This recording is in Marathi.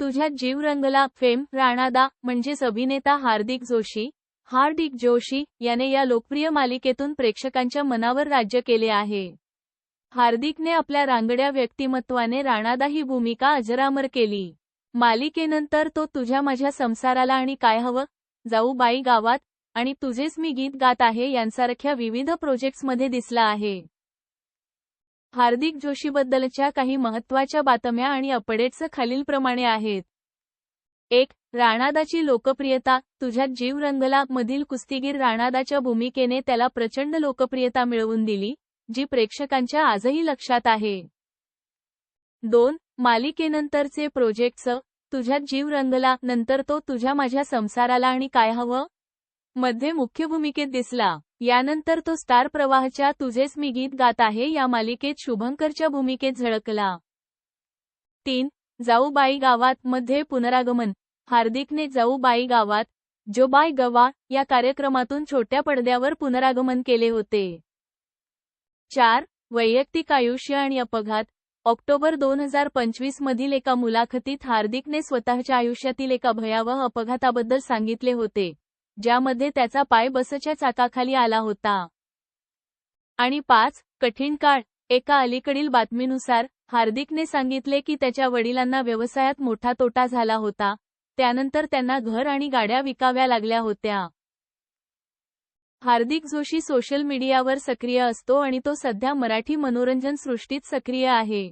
तुझ्यात जीव रंगला फेम राणादा म्हणजेच अभिनेता हार्दिक जोशी याने या लोकप्रिय मालिकेतून प्रेक्षकांच्या मनावर राज्य केले आहे. हार्दिकने आपल्या रांगड्या व्यक्तिमत्वाने राणादा ही भूमिका अजरामर केली. मालिकेनंतर तो तुझ्या माझ्या संसाराला आणि काय हवं, जाऊ बाई गावात आणि तुझेच मी गीत गात आहे यांसारख्या विविध प्रोजेक्ट्समध्ये दिसला आहे. हार्दिक जोशीबद्दलच्या काही महत्त्वाच्या बातम्या आणि अपडेट्स खालीलप्रमाणे आहेत. 1. राणादाची लोकप्रियता. तुझ्यात जीव रंगला मधील कुस्तीगीर राणादाच्या भूमिकेने त्याला प्रचंड लोकप्रियता मिळवून दिली, जी प्रेक्षकांच्या आजही लक्षात आहे. 2. मालिकेनंतरचे प्रोजेक्ट्स. तुझ्यात जीव रंगला नंतर तो तुझ्या माझ्या संसाराला आणि काय हवं मध्ये मुख्य भूमिकेत दिसला. यानंतर तो स्टार प्रवाहच्या तुझेच मी गीत गात आहे या मालिकेत शुभंकरच्या भूमिकेत झळकला. 3. जाऊ बाई गावात मध्ये पुनरागमन. हार्दिकने जाऊ बाई गावात जो बाय गवा या कार्यक्रमातून छोट्या पडद्यावर पुनरागमन केले होते. 4. वैयक्तिक आयुष्य आणि अपघात. ऑक्टोबर 2025 मधील एका मुलाखतीत हार्दिकने स्वतःच्या आयुष्यातील एका भयावह अपघाताबद्दल सांगितले होते, ज्यामध्ये त्याचा पाय बसच्या चाकाखाली आला होता. आणि 5. कठीण काळ. एका अलीकडील बातमीनुसार, हार्दिकने सांगितले की त्याच्या वडिलांना व्यवसायात मोठा तोटा झाला होता, त्यानंतर त्यांना घर आणि गाड्या विकाव्या लागल्या होत्या. हार्दिक जोशी सोशल मीडियावर सक्रिय असतो आणि तो सध्या मराठी मनोरंजन सृष्टीत सक्रिय आहे.